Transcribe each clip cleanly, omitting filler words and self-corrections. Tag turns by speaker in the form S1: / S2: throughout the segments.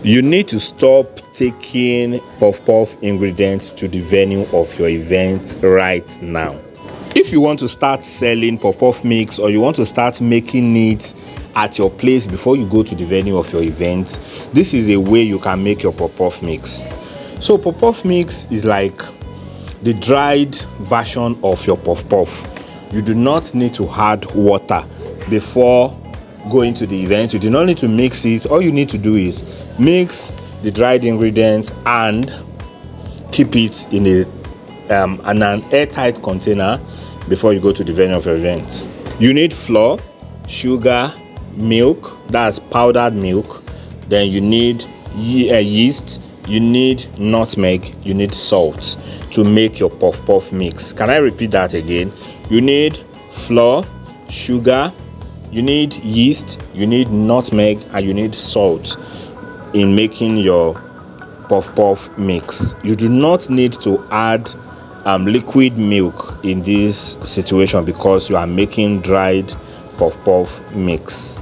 S1: You need to stop taking puff puff ingredients to the venue of your event right now. If you want to start selling puff puff mix, or you want to start making it at your place before you go to the venue of your event, this is a way you can make your puff puff mix. So puff puff mix is like the dried version of your puff puff. You do not need to add water before going to the event. You do not need to mix it. All you need to do is mix the dried ingredients and keep it in an airtight container before you go to the venue of your event. You need flour, sugar, milk, that's powdered milk. Then you need yeast, you need nutmeg, you need salt to make your puff puff mix. Can I repeat that again? You need flour, sugar, you need yeast, you need nutmeg, and you need salt in making your puff puff mix. You do not need to add liquid milk in this situation because you are making dried puff puff mix.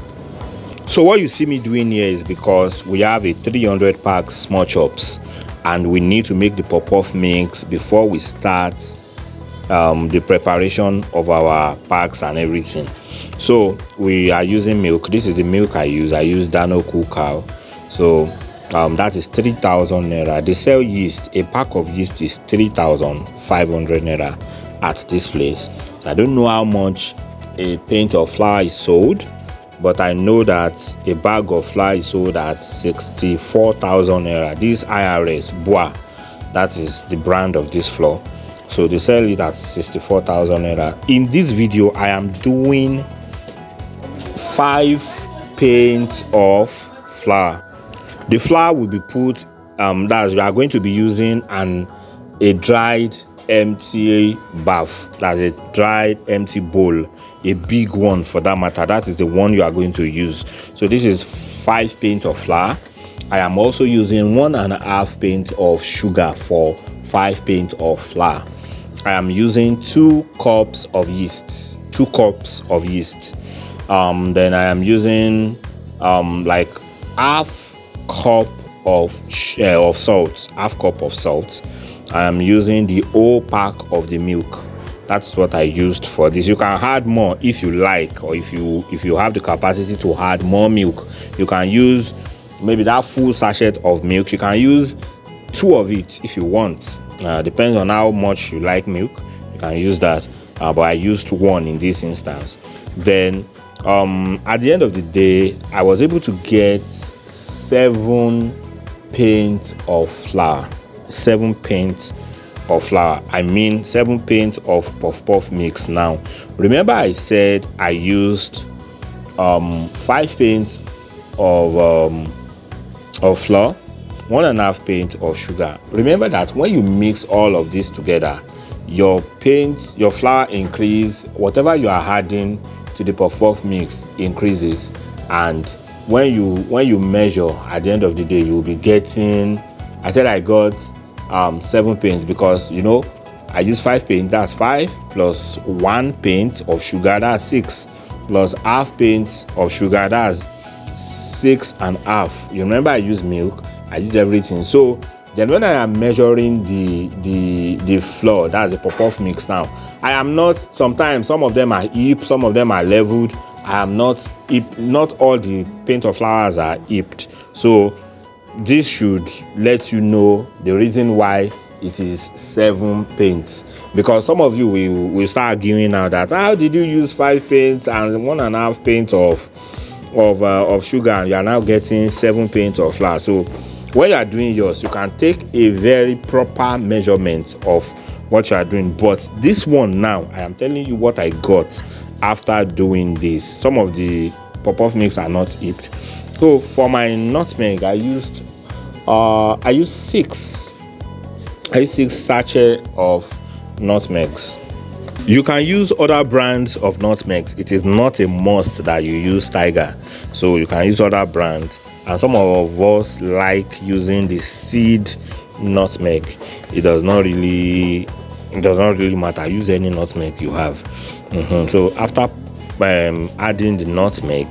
S1: So what you see me doing here is because we have a 300 pack small chops and we need to make the puff puff mix before we start the preparation of our packs and everything. So we are using milk. This is the milk I use. I use Dano Cool Cow. So that is 3,000 naira. They sell yeast. A pack of yeast is 3,500 naira at this place. I don't know how much a pint of flour is sold, but I know that a bag of flour is sold at 64,000 naira. This IRS Bois, that is the brand of this flour. So they sell it at 64,000 naira. In this video, I am doing 5 pints of flour. The flour will be put, we are going to be using a dried empty bath. That's a dried empty bowl, a big one for that matter. That is the one you are going to use. So this is 5 pints of flour. I am also using 1.5 pints of sugar for 5 pints of flour. I am using 2 cups of yeast. 2 cups of yeast. Then I am using like half cup of salt. Half cup of salt. I am using the whole pack of the milk. That's what I used for this. You can add more if you like, or if you have the capacity to add more milk, you can use maybe that full sachet of milk. You can use 2 of it if you want. Depends on how much you like milk. You can use that, but I used 1 in this instance. Then at the end of the day, I was able to get 7 pints of flour. 7 pints of flour. I mean 7 pints of puff puff mix. Now remember I said I used 5 pints of flour, 1.5 pint of sugar. Remember that when you mix all of this together, your flour increase, whatever you are adding to the puff puff mix increases, and when you measure at the end of the day, you will be getting, I said I got 7 pints because I use 5 pints, that's 5 plus 1 pint of sugar, that's 6, plus half pint of sugar, that's 6.5. You remember I use milk, I use everything. So then when I am measuring the flour, that's the puff puff mix. Now I am not, sometimes some of them are heaped, some of them are leveled. I am not all the pint of flours are heaped. So this should let you know the reason why it is 7 pints, because some of you will start arguing now that how did you use 5 pints and 1.5 pints of sugar and you are now getting 7 pints of flour. So when you are doing yours, you can take a very proper measurement of what you are doing. But this one now, I am telling you what I got after doing this. Some of the puff mix are not heaped. So for my nutmeg, I used 6 sachets of nutmegs. You can use other brands of nutmegs. It is not a must that you use Tiger. So you can use other brands. And some of us like using the seed nutmeg. It does not really matter. Use any nutmeg you have. So after adding the nutmeg,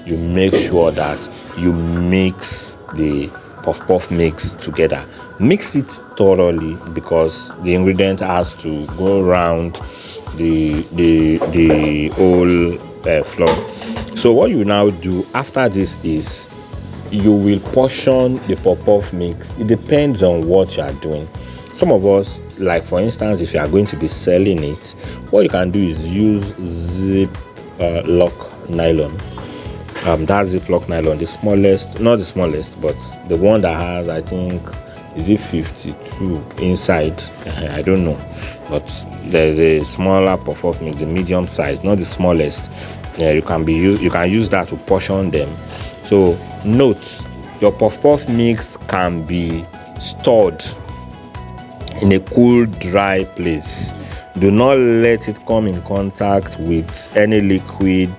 S1: you make sure that you mix the puff puff mix together. Mix it thoroughly because the ingredient has to go around the whole flour. So what you now do after this is you will portion the puff puff mix. It depends on what you are doing. Some of us, like for instance, if you are going to be selling it, what you can do is use Ziploc nylon. That Ziploc nylon, the smallest, not the smallest, but the one that has, I think, is it 52 inside? I don't know, but there's a smaller puff puff mix, the medium size, not the smallest. You can use that to portion them. So note, your puff puff mix can be stored in a cool, dry place. Do not let it come in contact with any liquid,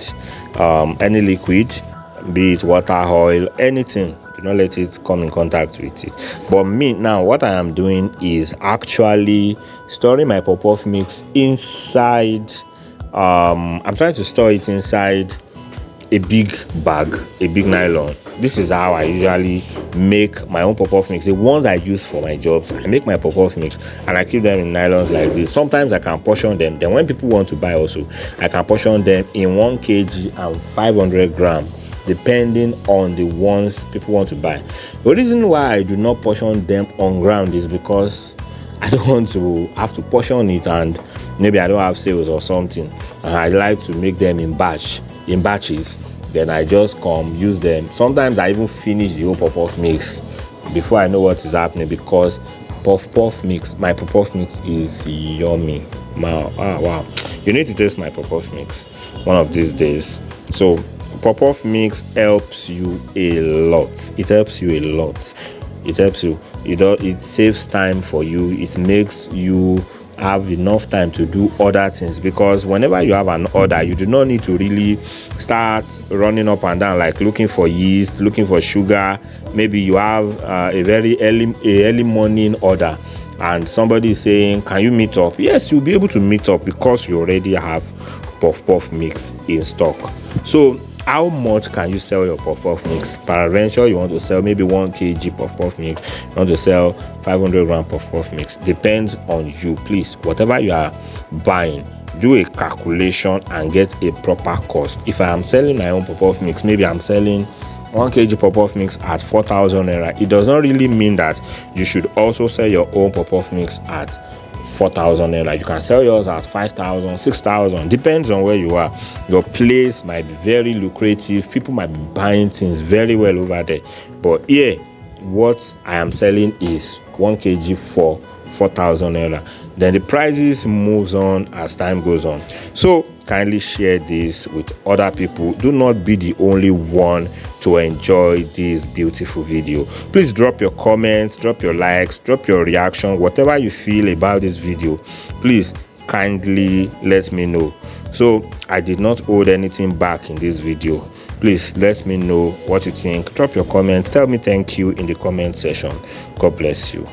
S1: be it water, oil, anything. Do not let it come in contact with it. But me now, what I am doing is actually storing my puff puff mix inside. I'm trying to store it inside a big bag, a big nylon. This is how I usually make my own puff puff mix. The ones I use for my jobs, I make my puff puff mix and I keep them in nylons like this. Sometimes I can portion them. Then when people want to buy also, I can portion them in 1 kg and 500 gram, depending on the ones people want to buy. The reason why I do not portion them on ground is because I don't want to have to portion it and maybe I don't have sales or something. I like to make them in batches. Then I just come use them. Sometimes I even finish the whole puff puff mix before I know what is happening, because puff puff mix, my puff puff mix is yummy. Wow, you need to taste my puff puff mix one of these days. So puff puff mix helps you a lot. It helps you a lot. It helps you. It saves time for you. It makes you have enough time to do other things, because whenever you have an order, you do not need to really start running up and down like looking for yeast, looking for sugar. Maybe you have a very early morning order and somebody is saying, can you meet up? Yes, you'll be able to meet up because you already have puff puff mix in stock. So how much can you sell your puff puff mix? Peradventure, you want to sell maybe 1 kg puff puff mix, you want to sell 500 gram puff puff mix. Depends on you. Please, whatever you are buying, do a calculation and get a proper cost. If I am selling my own puff puff mix, maybe I'm selling 1 kg puff puff mix at 4,000 naira. It does not really mean that you should also sell your own puff puff mix at 4,000 naira. You can sell yours at 5,000, 6,000. Depends on where you are. Your place might be very lucrative. People might be buying things very well over there. But here, what I am selling is 1 kg for 4,000 naira. Then the prices moves on as time goes on. So kindly share this with other people. Do not be the only one to enjoy this beautiful video. Please drop your comments, drop your likes, drop your reaction, whatever you feel about this video. Please kindly let me know. So I did not hold anything back in this video. Please let me know what you think. Drop your comments. Tell me thank you in the comment section. God bless you.